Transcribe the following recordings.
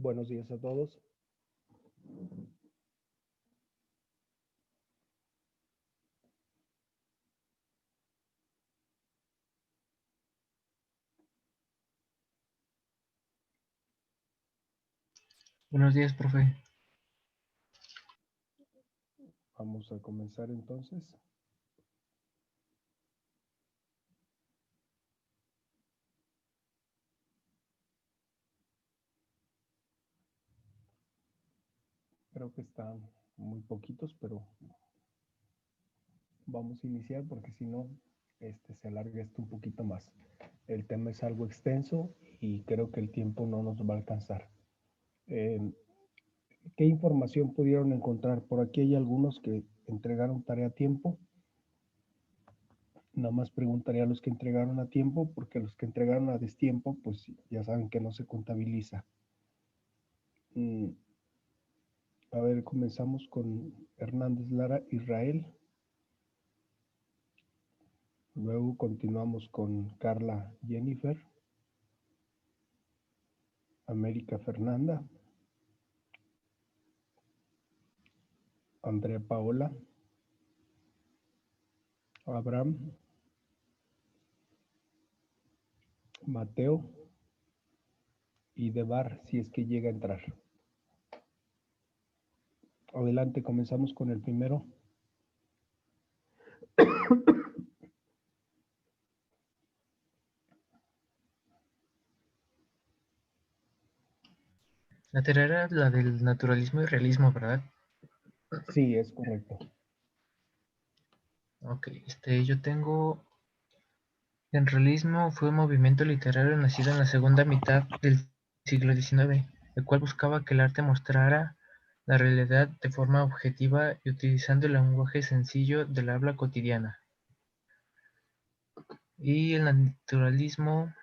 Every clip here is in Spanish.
Buenos días a todos. Buenos días, profe. Vamos a comenzar entonces. Creo que están muy poquitos, pero vamos a iniciar porque si no, se alarga esto un poquito más. El tema es algo extenso y creo que el tiempo no nos va a alcanzar. ¿Qué información pudieron encontrar? Por aquí hay algunos que entregaron tarea a tiempo. Nada más preguntaría a los que entregaron a tiempo, porque los que entregaron a destiempo, pues ya saben que no se contabiliza. A ver, comenzamos con Hernández Lara Israel. Luego continuamos con Carla Jennifer, América Fernanda, Andrea Paola, Abraham, Mateo y Debar, si es que llega a entrar. Adelante, comenzamos con el primero. La tarea era la del naturalismo y realismo, ¿verdad? Sí, es correcto. Ok, yo tengo... El realismo fue un movimiento literario nacido en la segunda mitad del siglo XIX, el cual buscaba que el arte mostrara la realidad de forma objetiva y utilizando el lenguaje sencillo del habla cotidiana. Y el naturalismo,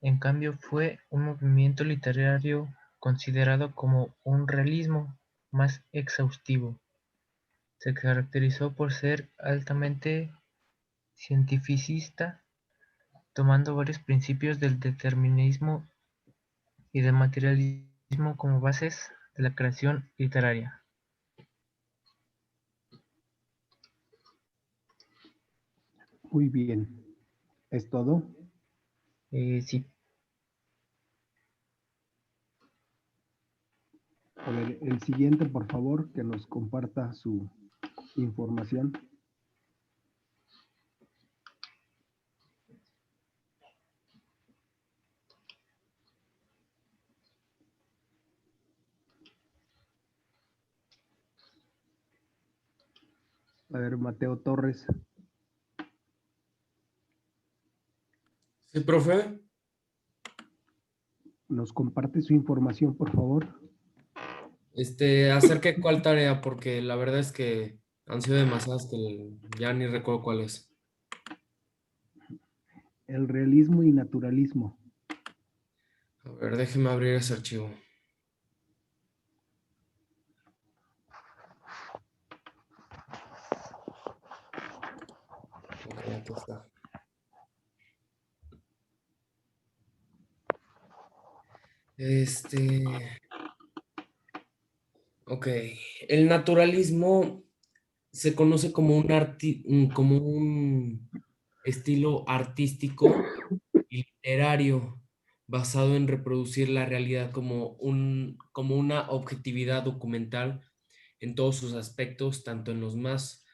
en cambio, fue un movimiento literario considerado como un realismo más exhaustivo. Se caracterizó por ser altamente cientificista, tomando varios principios del determinismo y del materialismo como bases de la creación literaria. Muy bien. ¿Es todo? Sí. A ver, el siguiente, por favor, que nos comparta su información. A ver, Mateo Torres. Sí, profe. ¿Nos comparte su información, por favor? ¿Acerca de cuál tarea? Porque la verdad es que han sido demasiadas que ya ni recuerdo cuál es. El realismo y naturalismo. A ver, déjeme abrir ese archivo. Ok, aquí está. Ok, el naturalismo se conoce como como un estilo artístico y literario basado en reproducir la realidad como una objetividad documental en todos sus aspectos, tanto en los más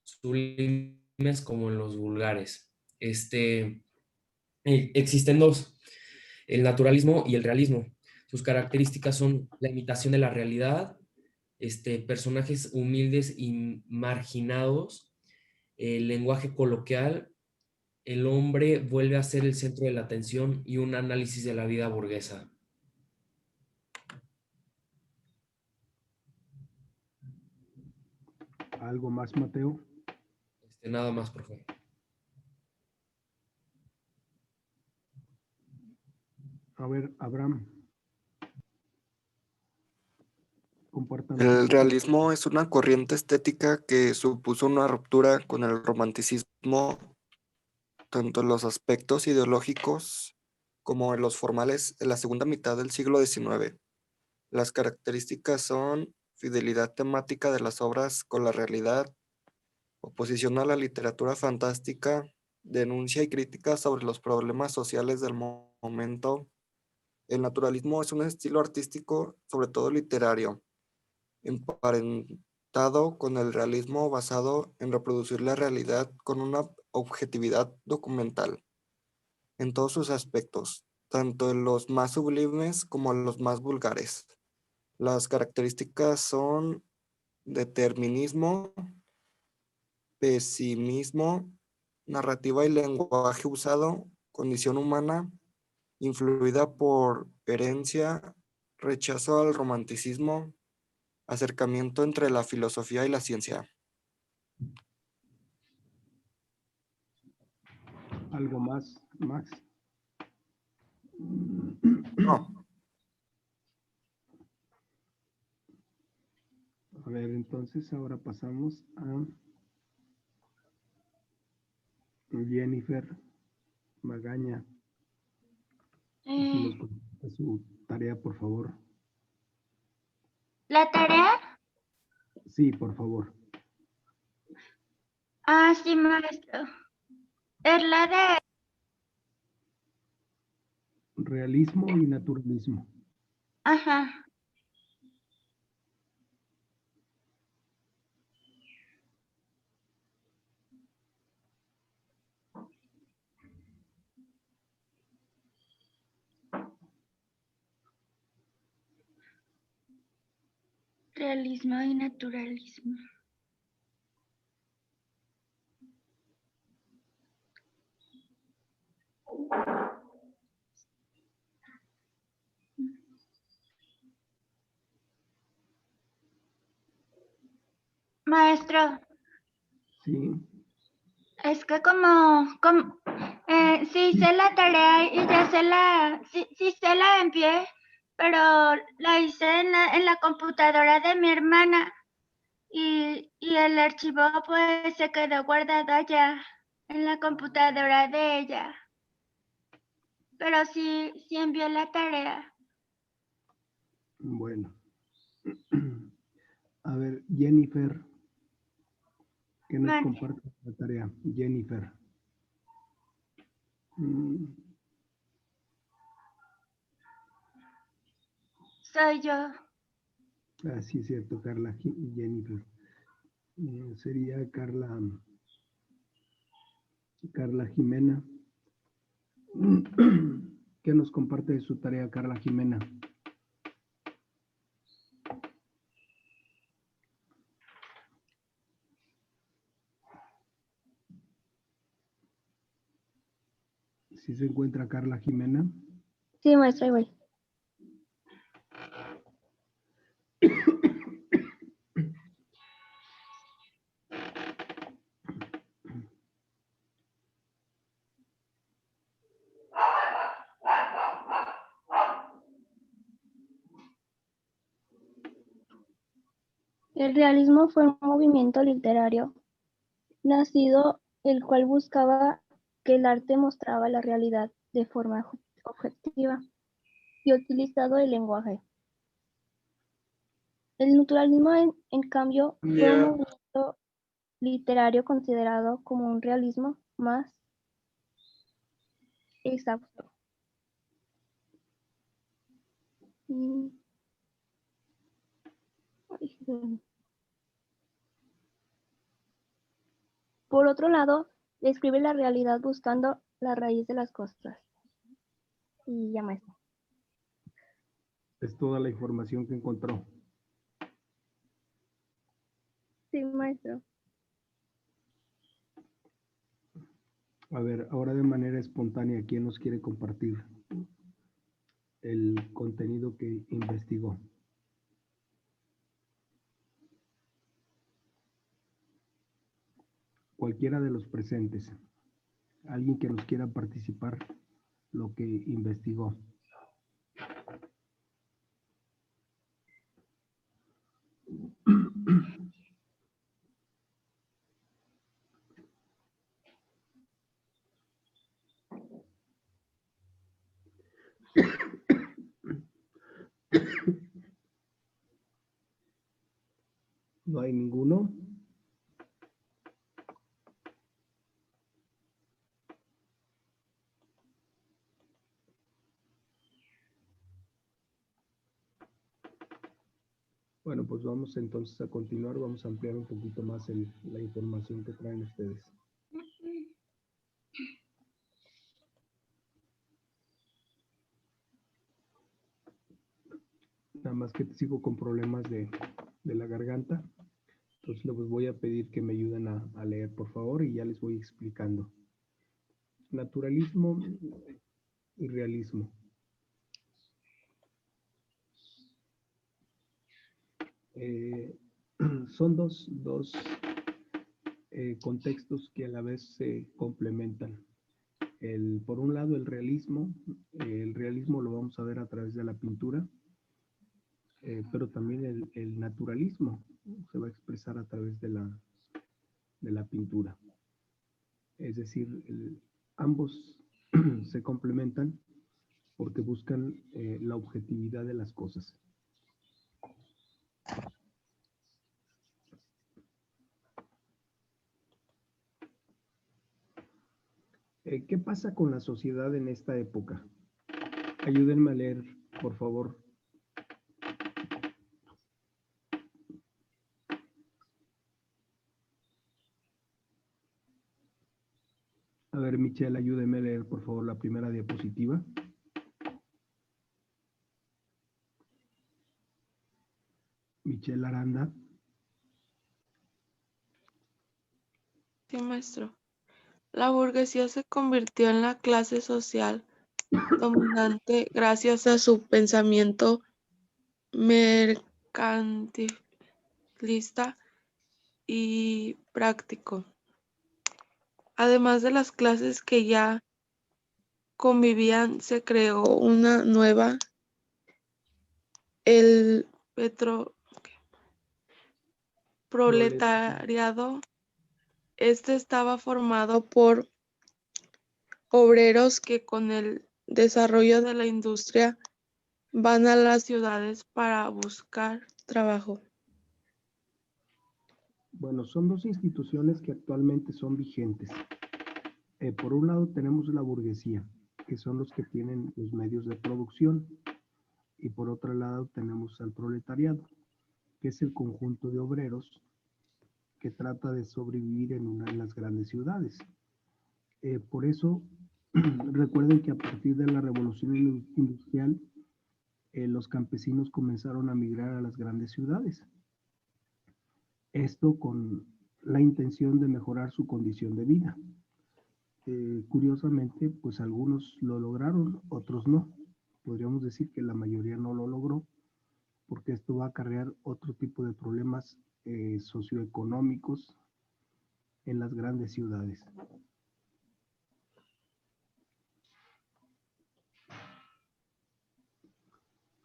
sublimes como en los vulgares. Existen dos, el naturalismo y el realismo. Sus características son la imitación de la realidad, personajes humildes y marginados, el lenguaje coloquial, el hombre vuelve a ser el centro de la atención y un análisis de la vida burguesa. ¿Algo más, Mateo? Nada más, profe. A ver, Abraham. Compártanos. El realismo es una corriente estética que supuso una ruptura con el romanticismo, tanto en los aspectos ideológicos como en los formales, en la segunda mitad del siglo XIX. Las características son fidelidad temática de las obras con la realidad, oposición a la literatura fantástica, denuncia y crítica sobre los problemas sociales del momento. El naturalismo es un estilo artístico, sobre todo literario, emparentado con el realismo basado en reproducir la realidad con una objetividad documental en todos sus aspectos, tanto en los más sublimes como en los más vulgares. Las características son determinismo, pesimismo, narrativa y lenguaje usado, condición humana, influida por herencia, rechazo al romanticismo, acercamiento entre la filosofía y la ciencia. ¿Algo más, Max? No, A ver, entonces ahora pasamos a Jennifer Magaña. Si nos contesta su tarea, por favor. ¿La tarea? Sí, por favor. Ah, sí, maestro. Es la de Realismo y naturalismo. Ajá. Realismo y naturalismo. Maestro, Sí. es que sí hice la tarea y ya sí se la envié, pero la hice en la computadora de mi hermana y el archivo pues se quedó guardado allá en la computadora de ella. Pero sí envié la tarea. Bueno. A ver, Jennifer, ¿qué nos Mande. comparte la tarea? Jennifer. Soy yo. Sí, es cierto, Carla Jennifer. Sería Carla Jimena. ¿Qué nos comparte de su tarea, Carla Jimena? ¿Sí se encuentra Carla Jimena? Sí, maestra, igual. El realismo fue un movimiento literario nacido el cual buscaba que el arte mostraba la realidad de forma objetiva y utilizado el lenguaje. El naturalismo, en cambio, fue un movimiento literario considerado como un realismo más exacto. Por otro lado, describe la realidad buscando la raíz de las cosas. Y ya, maestro. Es toda la información que encontró. Sí, maestro. A ver, ahora de manera espontánea, ¿quién nos quiere compartir el contenido que investigó? Cualquiera de los presentes. Alguien que nos quiera participar lo que investigó. No hay ninguno. Bueno, pues vamos entonces a continuar, vamos a ampliar un poquito más la información que traen ustedes. Nada más que sigo con problemas de la garganta, entonces les voy a pedir que me ayuden a leer, por favor, y ya les voy explicando. Naturalismo y realismo. Son dos contextos que a la vez se complementan. Por un lado, el realismo lo vamos a ver a través de la pintura, pero también el naturalismo se va a expresar a través de la pintura. Es decir, ambos se complementan porque buscan la objetividad de las cosas. ¿Qué pasa con la sociedad en esta época? Ayúdenme a leer, por favor. A ver, Michelle, ayúdeme a leer, por favor, la primera diapositiva. Michelle Aranda. Sí, maestro. La burguesía se convirtió en la clase social dominante gracias a su pensamiento mercantilista y práctico. Además de las clases que ya convivían, se creó una nueva, el proletariado. Este estaba formado por obreros que con el desarrollo de la industria van a las ciudades para buscar trabajo. Bueno, son dos instituciones que actualmente son vigentes. Por un lado tenemos la burguesía, que son los que tienen los medios de producción, y por otro lado tenemos al proletariado, que es el conjunto de obreros que trata de sobrevivir en una de las grandes ciudades. Por eso, recuerden que a partir de la revolución industrial, los campesinos comenzaron a migrar a las grandes ciudades. Esto con la intención de mejorar su condición de vida. Curiosamente, pues algunos lo lograron, otros no. Podríamos decir que la mayoría no lo logró, porque esto va a acarrear otro tipo de problemas socioeconómicos en las grandes ciudades.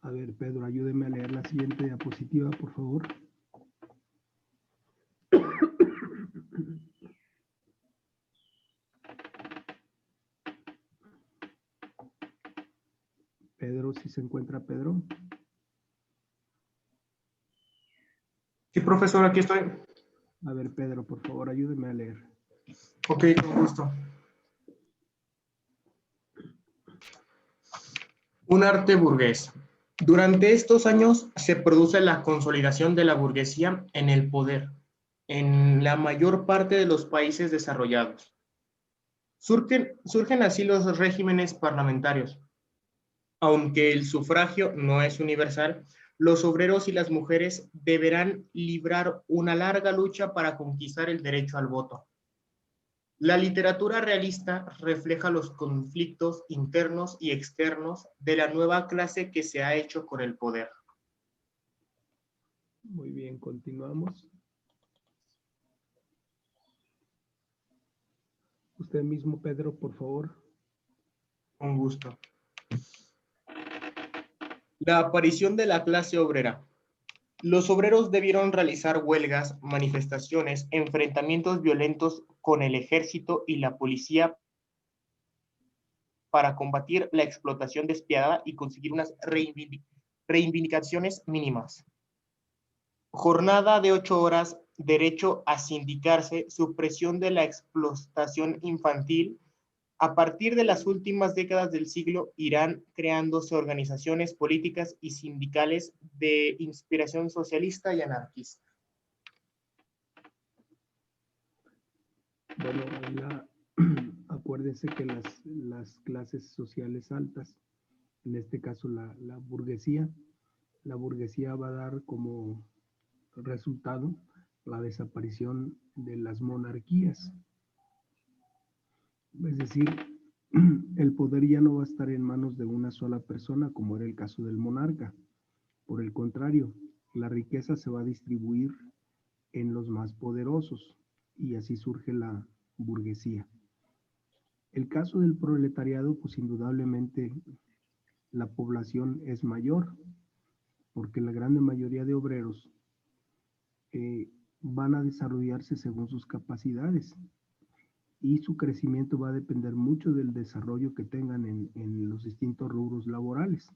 A ver, Pedro, ayúdeme a leer la siguiente diapositiva, por favor. Pedro, ¿sí se encuentra Pedro? Sí, profesor, aquí estoy. A ver, Pedro, por favor, ayúdeme a leer. Ok, con gusto. Un arte burgués. Durante estos años se produce la consolidación de la burguesía en el poder en la mayor parte de los países desarrollados. Surgen así los regímenes parlamentarios. Aunque el sufragio no es universal, los obreros y las mujeres deberán librar una larga lucha para conquistar el derecho al voto. La literatura realista refleja los conflictos internos y externos de la nueva clase que se ha hecho con el poder. Muy bien, continuamos. Usted mismo, Pedro, por favor. Con gusto. La aparición de la clase obrera. Los obreros debieron realizar huelgas, manifestaciones, enfrentamientos violentos con el ejército y la policía para combatir la explotación despiadada y conseguir unas reivindicaciones mínimas. jornada de 8 horas, derecho a sindicarse, supresión de la explotación infantil. A partir de las últimas décadas del siglo irán creándose organizaciones políticas y sindicales de inspiración socialista y anarquista. Bueno, acuérdense que las clases sociales altas, en este caso la burguesía va a dar como resultado la desaparición de las monarquías. Es decir, el poder ya no va a estar en manos de una sola persona, como era el caso del monarca. Por el contrario, la riqueza se va a distribuir en los más poderosos y así surge la burguesía. El caso del proletariado, pues indudablemente la población es mayor, porque la gran mayoría de obreros van a desarrollarse según sus capacidades y su crecimiento va a depender mucho del desarrollo que tengan en los distintos rubros laborales.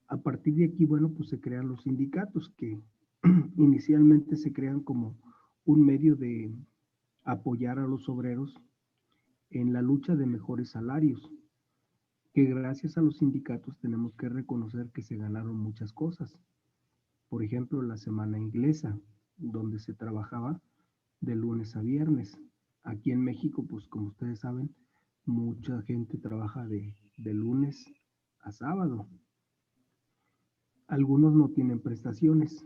A partir de aquí, bueno, pues se crean los sindicatos que inicialmente se crean como un medio de apoyar a los obreros en la lucha de mejores salarios, que gracias a los sindicatos tenemos que reconocer que se ganaron muchas cosas. Por ejemplo, la semana inglesa, donde se trabajaba de lunes a viernes. Aquí en México, pues como ustedes saben, mucha gente trabaja de lunes a sábado. Algunos no tienen prestaciones.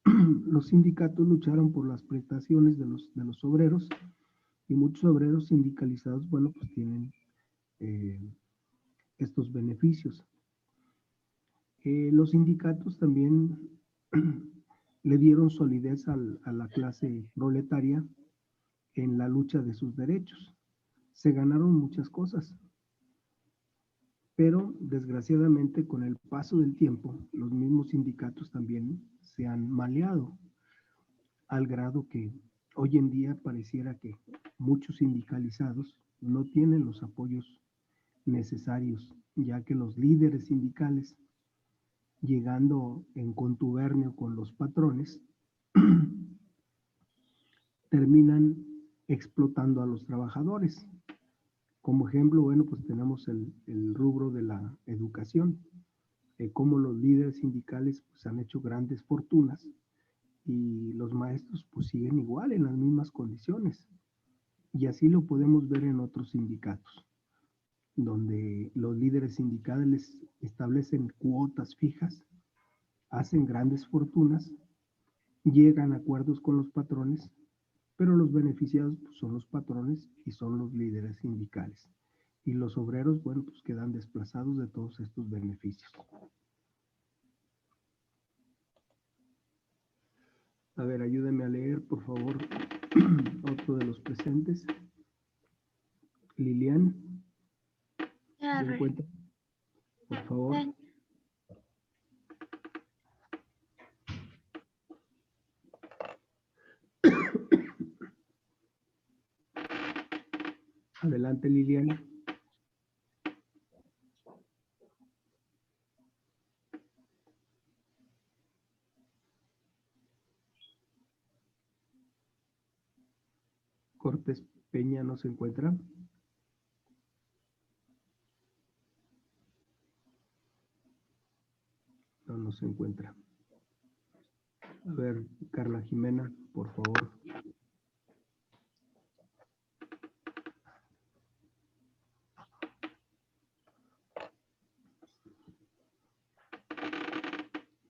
Los sindicatos lucharon por las prestaciones de los obreros y muchos obreros sindicalizados, bueno, pues tienen estos beneficios. Los sindicatos también le dieron solidez a la clase proletaria en la lucha de sus derechos. Se ganaron muchas cosas, pero desgraciadamente con el paso del tiempo, los mismos sindicatos también se han maleado, al grado que hoy en día pareciera que muchos sindicalizados no tienen los apoyos necesarios, ya que los líderes sindicales, llegando en contubernio con los patrones, terminan explotando a los trabajadores. Como ejemplo, bueno, pues tenemos el rubro de la educación, cómo los líderes sindicales pues, han hecho grandes fortunas y los maestros pues siguen igual en las mismas condiciones. Y así lo podemos ver en otros sindicatos, donde los líderes sindicales establecen cuotas fijas, hacen grandes fortunas, llegan a acuerdos con los patrones, pero los beneficiados pues, son los patrones y son los líderes sindicales. Y los obreros, bueno, pues quedan desplazados de todos estos beneficios. A ver, ayúdenme a leer, por favor, otro de los presentes. Lilian, ¿se encuentra? Por favor. Adelante, Liliana. Cortés Peña no se encuentra. No se encuentra. A ver, Carla Jimena, por favor.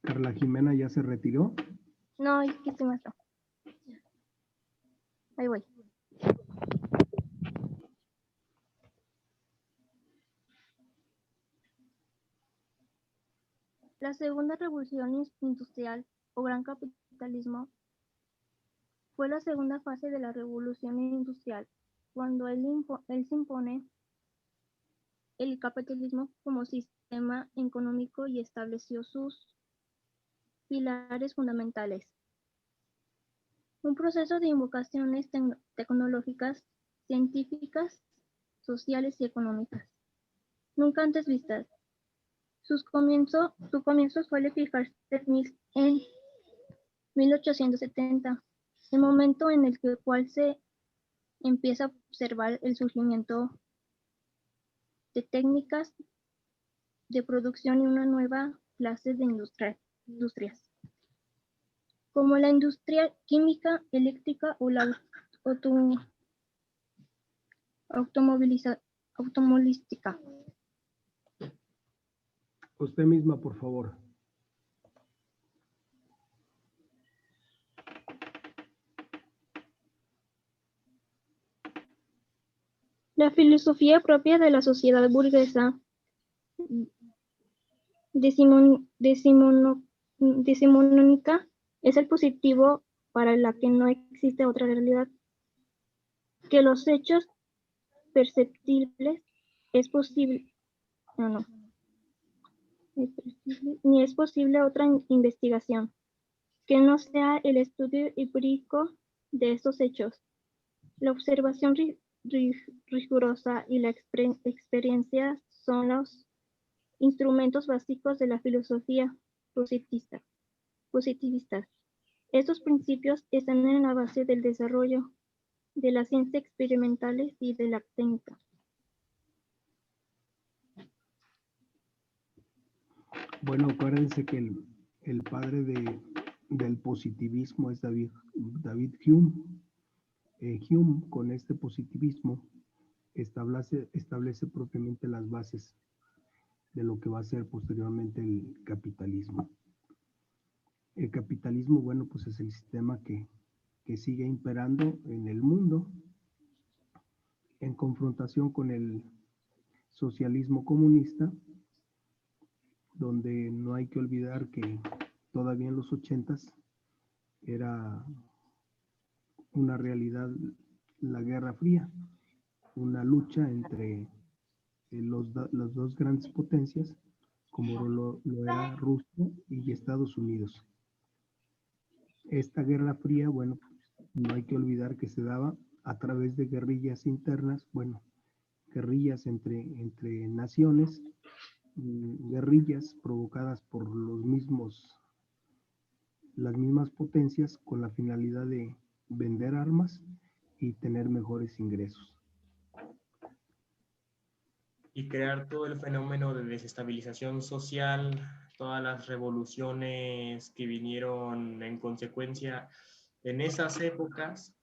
Carla Jimena ya se retiró. No, aquí estoy, maestro. Ahí voy. La segunda revolución industrial o gran capitalismo fue la segunda fase de la revolución industrial, cuando él se impone el capitalismo como sistema económico y estableció sus pilares fundamentales. Un proceso de invocaciones tecnológicas, científicas, sociales y económicas, nunca antes vistas. Su comienzo suele fijarse en 1870, el momento en el cual se empieza a observar el surgimiento de técnicas de producción y una nueva clase de industrias, como la industria química, eléctrica o la automovilística. Usted misma, por favor. La filosofía propia de la sociedad burguesa decimonónica es el positivo para la que no existe otra realidad que los hechos perceptibles ni es posible otra investigación que no sea el estudio empírico de estos hechos. La observación rigurosa y la experiencia son los instrumentos básicos de la filosofía positivista. Estos principios están en la base del desarrollo de las ciencias experimentales y de la técnica. Bueno, acuérdense que el padre del positivismo es David Hume. Hume, con este positivismo, establece propiamente las bases de lo que va a ser posteriormente el capitalismo. El capitalismo, bueno, pues es el sistema que sigue imperando en el mundo en confrontación con el socialismo comunista, donde no hay que olvidar que todavía en los 80s era una realidad la Guerra Fría, una lucha entre las dos grandes potencias, como lo era Rusia y Estados Unidos. Esta Guerra Fría, bueno, no hay que olvidar que se daba a través de guerrillas internas, bueno, guerrillas entre naciones, guerrillas provocadas por las mismas potencias con la finalidad de vender armas y tener mejores ingresos. Y crear todo el fenómeno de desestabilización social, todas las revoluciones que vinieron en consecuencia en esas épocas,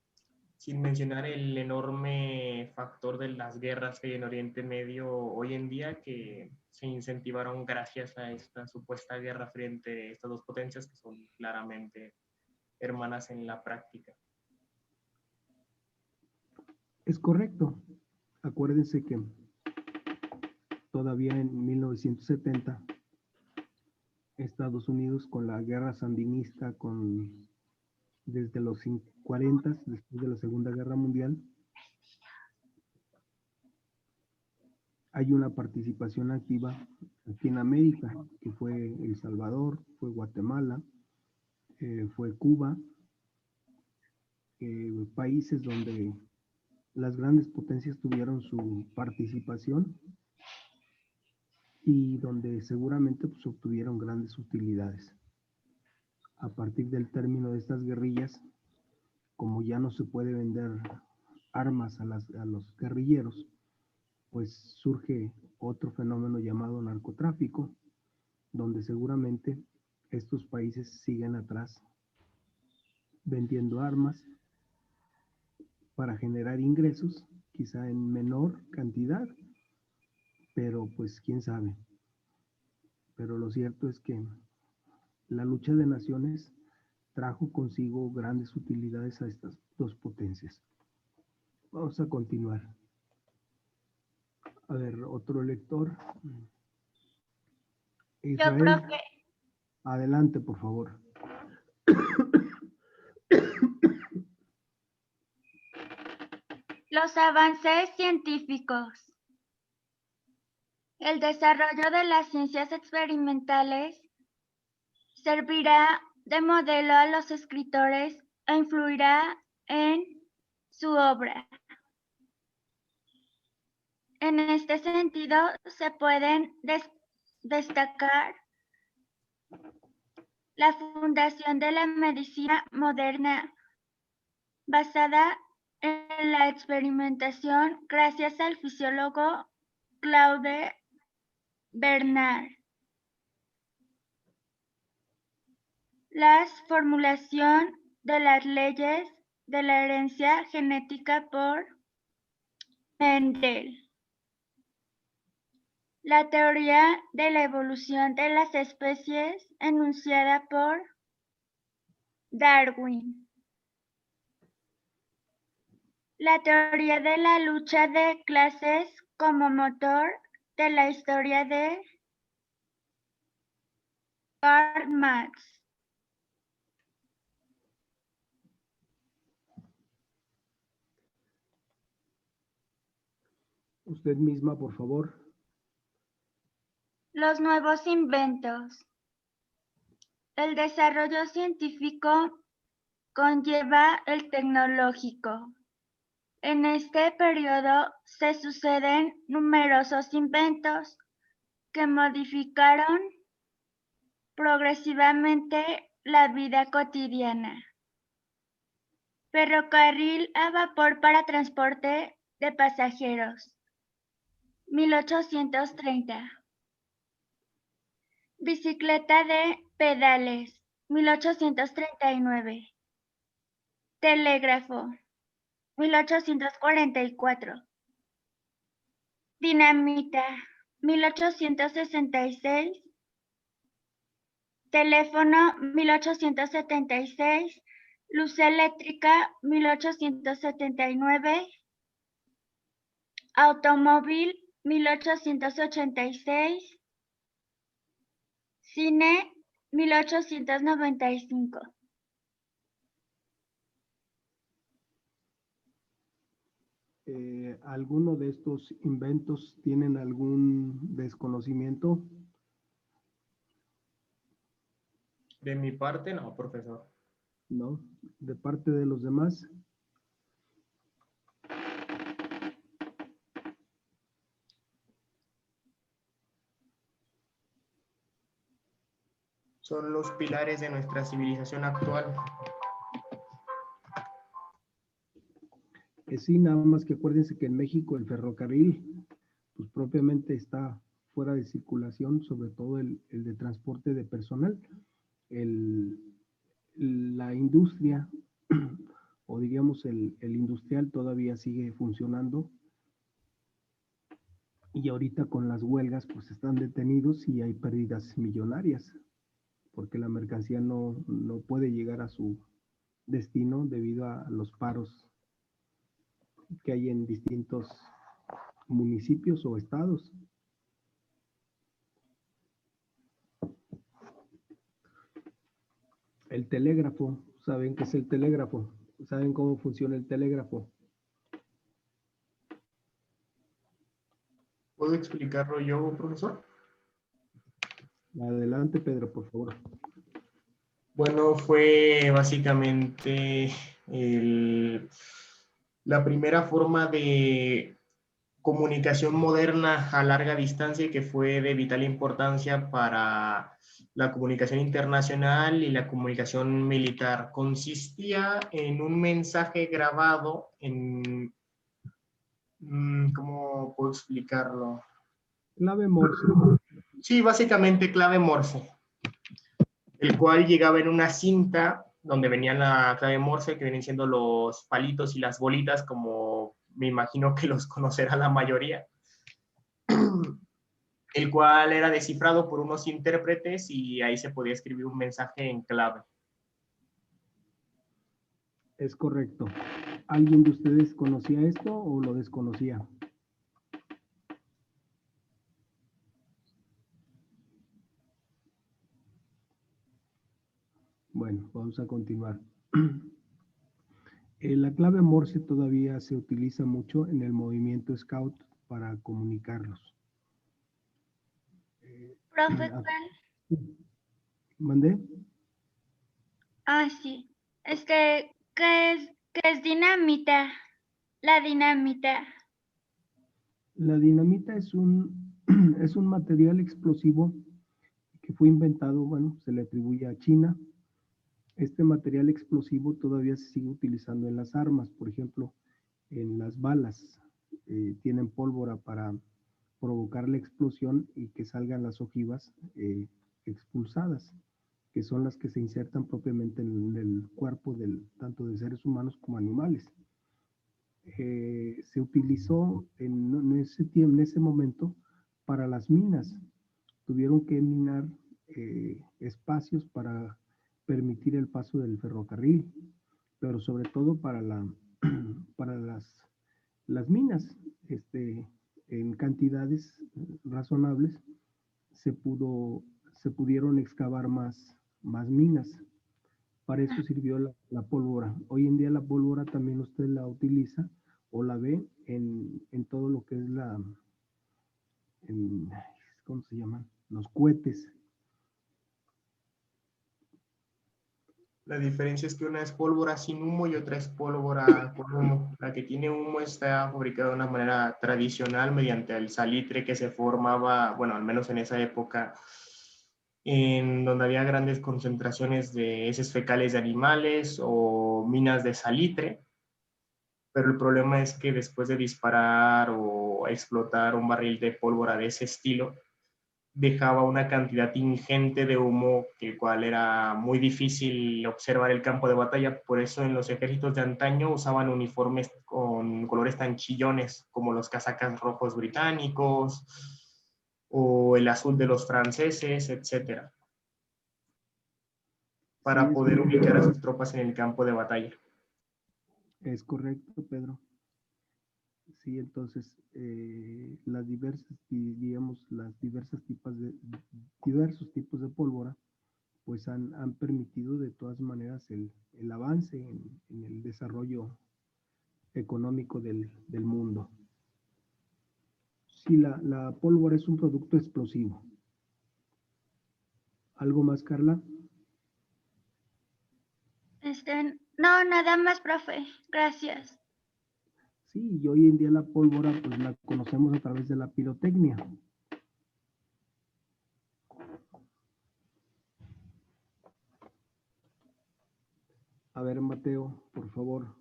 sin mencionar el enorme factor de las guerras que hay en Oriente Medio hoy en día, que se incentivaron gracias a esta supuesta guerra fría entre estas dos potencias que son claramente hermanas en la práctica. Es correcto. Acuérdense que todavía en 1970, Estados Unidos con la guerra sandinista, desde los 40, después de la Segunda Guerra Mundial, hay una participación activa aquí en América, que fue El Salvador, fue Guatemala, fue Cuba, países donde las grandes potencias tuvieron su participación y donde seguramente pues, obtuvieron grandes utilidades. A partir del término de estas guerrillas, como ya no se puede vender armas a los guerrilleros, pues surge otro fenómeno llamado narcotráfico, donde seguramente estos países siguen atrás vendiendo armas para generar ingresos, quizá en menor cantidad, pero pues quién sabe. Pero lo cierto es que la lucha de naciones trajo consigo grandes utilidades a estas dos potencias. Vamos a continuar. A ver, otro lector. Israel, Yo, profe. Adelante, por favor. Los avances científicos. El desarrollo de las ciencias experimentales servirá de modelo a los escritores e influirá en su obra. En este sentido, se pueden destacar la fundación de la medicina moderna basada en la experimentación gracias al fisiólogo Claude Bernard. La formulación de las leyes de la herencia genética por Mendel. La teoría de la evolución de las especies enunciada por Darwin. La teoría de la lucha de clases como motor de la historia de Karl Marx. Usted misma, por favor. Los nuevos inventos. El desarrollo científico conlleva el tecnológico. En este periodo se suceden numerosos inventos que modificaron progresivamente la vida cotidiana. Ferrocarril a vapor para transporte de pasajeros, 1830. Bicicleta de pedales, 1839. Telégrafo, 1844. Dinamita, 1866. Teléfono, 1876. Luz eléctrica, 1879. Automóvil, 1886. Cine, 1895. ¿Alguno de estos inventos tienen algún desconocimiento? De mi parte, no, profesor. ¿No? ¿De parte de los demás? Son los pilares de nuestra civilización actual. Sí, nada más que acuérdense que en México el ferrocarril, pues propiamente está fuera de circulación, sobre todo el de transporte de personal. La industria, o diríamos el industrial, todavía sigue funcionando. Y ahorita con las huelgas, pues están detenidos y hay pérdidas millonarias, porque la mercancía no puede llegar a su destino debido a los paros que hay en distintos municipios o estados. El telégrafo, ¿saben qué es el telégrafo? ¿Saben cómo funciona el telégrafo? ¿Puedo explicarlo yo, profesor? Adelante, Pedro, por favor. Bueno, fue básicamente la primera forma de comunicación moderna a larga distancia que fue de vital importancia para la comunicación internacional y la comunicación militar. Consistía en un mensaje grabado en... ¿Cómo puedo explicarlo? Clave Morse. Sí, básicamente clave Morse, el cual llegaba en una cinta donde venía la clave Morse, que vienen siendo los palitos y las bolitas, como me imagino que los conocerá la mayoría, el cual era descifrado por unos intérpretes y ahí se podía escribir un mensaje en clave. Es correcto. ¿Alguien de ustedes conocía esto o lo desconocía? Bueno, vamos a continuar. La clave Morse todavía se utiliza mucho en el movimiento Scout para comunicarlos. Profe, ¿Mandé? sí. ¿Qué es dinamita? La dinamita. La dinamita es un material explosivo que que fue inventado, bueno, se le atribuye a China. Este material explosivo todavía se sigue utilizando en las armas, por ejemplo, en las balas. Tienen pólvora para provocar la explosión y que salgan las ojivas expulsadas, que son las que se insertan propiamente en el cuerpo tanto de seres humanos como animales. Se utilizó en ese momento para las minas. Tuvieron que minar espacios para permitir el paso del ferrocarril, pero sobre todo para las minas, en cantidades razonables se pudieron excavar más minas. Para eso sirvió la pólvora. Hoy en día la pólvora también usted la utiliza o la ve en todo lo que es ¿cómo se llaman? Los cohetes. La diferencia es que una es pólvora sin humo y otra es pólvora con humo. La que tiene humo está fabricada de una manera tradicional mediante el salitre que se formaba, bueno, al menos en esa época, en donde había grandes concentraciones de heces fecales de animales o minas de salitre. Pero el problema es que después de disparar o explotar un barril de pólvora de ese estilo, dejaba una cantidad ingente de humo, el cual era muy difícil observar el campo de batalla. Por eso en los ejércitos de antaño usaban uniformes con colores tan chillones, como los casacas rojos británicos o el azul de los franceses, etc., para Sí, poder ubicar a sus tropas en el campo de batalla. es correcto, Pedro. Sí, entonces diversos tipos de pólvora pues han permitido de todas maneras el avance en el desarrollo económico del mundo. Sí, la pólvora es un producto explosivo. ¿Algo más, Carla? No, nada más, profe. Gracias. Sí, y hoy en día la pólvora pues la conocemos a través de la pirotecnia. A ver, Mateo, por favor.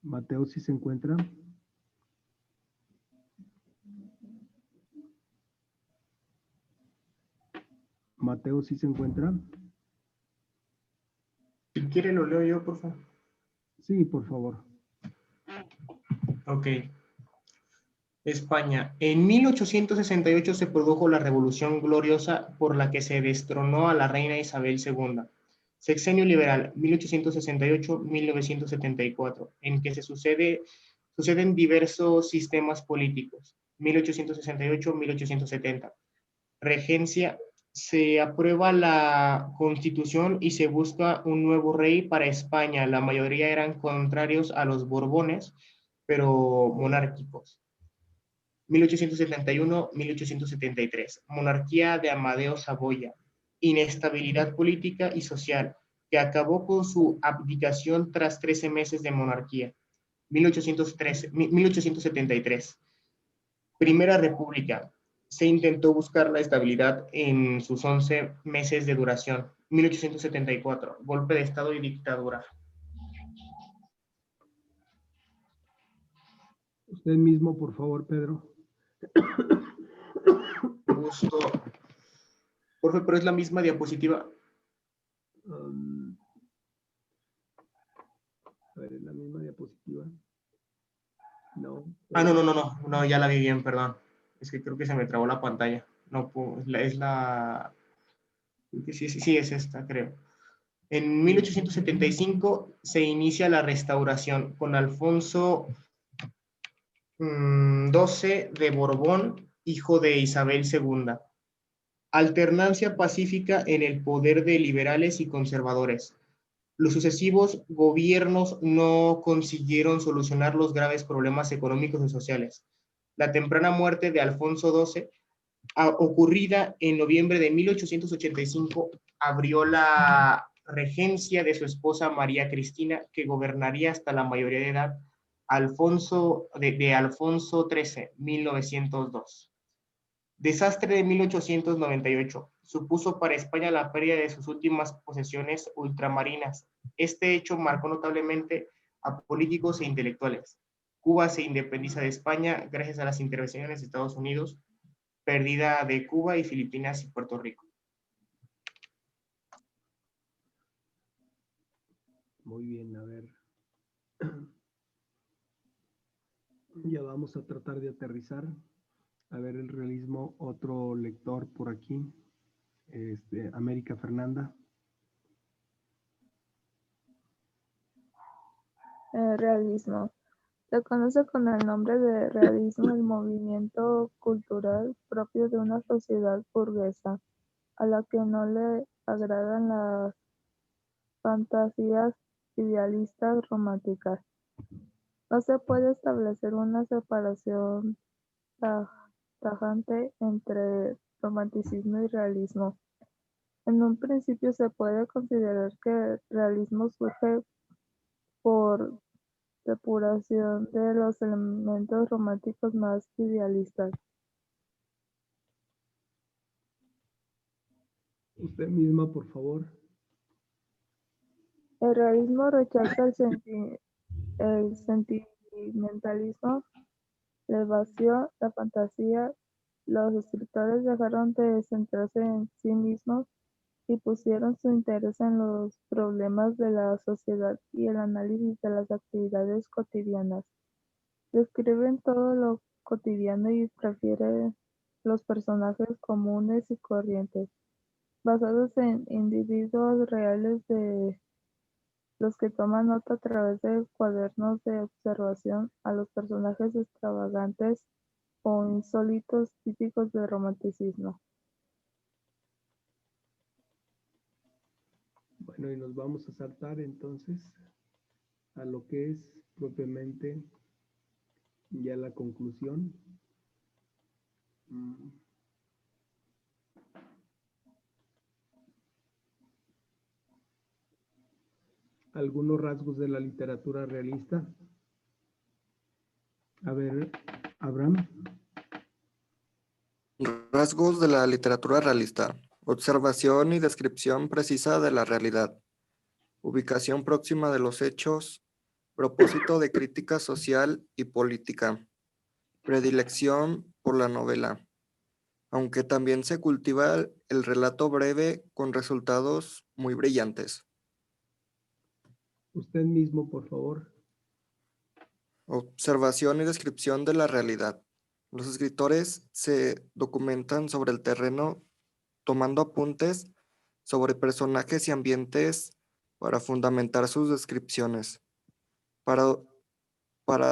Mateo, ¿sí se encuentra? Mateo, ¿sí se encuentra? Si quiere lo leo yo, por favor. Sí, por favor. Ok. España. En 1868 se produjo la Revolución Gloriosa por la que se destronó a la reina Isabel II. Sexenio liberal, 1868-1974, en que se suceden diversos sistemas políticos. 1868-1870. Regencia, se aprueba la Constitución y se busca un nuevo rey para España. La mayoría eran contrarios a los Borbones, pero monárquicos. 1871-1873, monarquía de Amadeo Saboya, inestabilidad política y social, que acabó con su abdicación tras 13 meses de monarquía. 1873, Primera República, se intentó buscar la estabilidad en sus 11 meses de duración. 1874, golpe de Estado y dictadura. Usted mismo, por favor, Pedro. Gusto. Por favor, pero es la misma diapositiva. A ver, ¿es la misma diapositiva? No. No, ya la vi bien, perdón. Es que creo que se me trabó la pantalla. No, es la... Sí, es esta, creo. En 1875 se inicia la restauración con Alfonso XII de Borbón, hijo de Isabel II. Alternancia pacífica en el poder de liberales y conservadores. Los sucesivos gobiernos no consiguieron solucionar los graves problemas económicos y sociales. La temprana muerte de Alfonso XII, ocurrida en noviembre de 1885, abrió la regencia de su esposa María Cristina, que gobernaría hasta la mayoría de edad, de Alfonso XIII, 1902. Desastre de 1898 supuso para España la pérdida de sus últimas posesiones ultramarinas. Este hecho marcó notablemente a políticos e intelectuales. Cuba se independiza de España gracias a las intervenciones de Estados Unidos, pérdida de Cuba y Filipinas y Puerto Rico. Muy bien, a ver. Ya vamos a tratar de aterrizar. A ver el realismo, otro lector por aquí. América Fernanda. Realismo. Se conoce con el nombre de realismo el movimiento cultural propio de una sociedad burguesa, a la que no le agradan las fantasías idealistas románticas. No se puede establecer una separación tajante entre romanticismo y realismo. En un principio se puede considerar que el realismo surge por depuración de los elementos románticos más idealistas. Usted misma, por favor. El realismo rechaza el sentimentalismo, la evasión, la fantasía. Los escritores dejaron de centrarse en sí mismos y pusieron su interés en los problemas de la sociedad y el análisis de las actividades cotidianas. Describen todo lo cotidiano y prefieren los personajes comunes y corrientes, basados en individuos reales de los que toman nota a través de cuadernos de observación a los personajes extravagantes o insólitos típicos del romanticismo. Bueno, y nos vamos a saltar entonces a lo que es propiamente ya la conclusión. Algunos rasgos de la literatura realista. A ver, Abraham. Rasgos de la literatura realista. Observación y descripción precisa de la realidad. Ubicación próxima de los hechos. Propósito de crítica social y política. Predilección por la novela. Aunque también se cultiva el relato breve con resultados muy brillantes. Usted mismo, por favor. Observación y descripción de la realidad. Los escritores se documentan sobre el terreno tomando apuntes sobre personajes y ambientes para fundamentar sus descripciones, para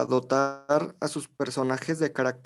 dotar a sus personajes de carácter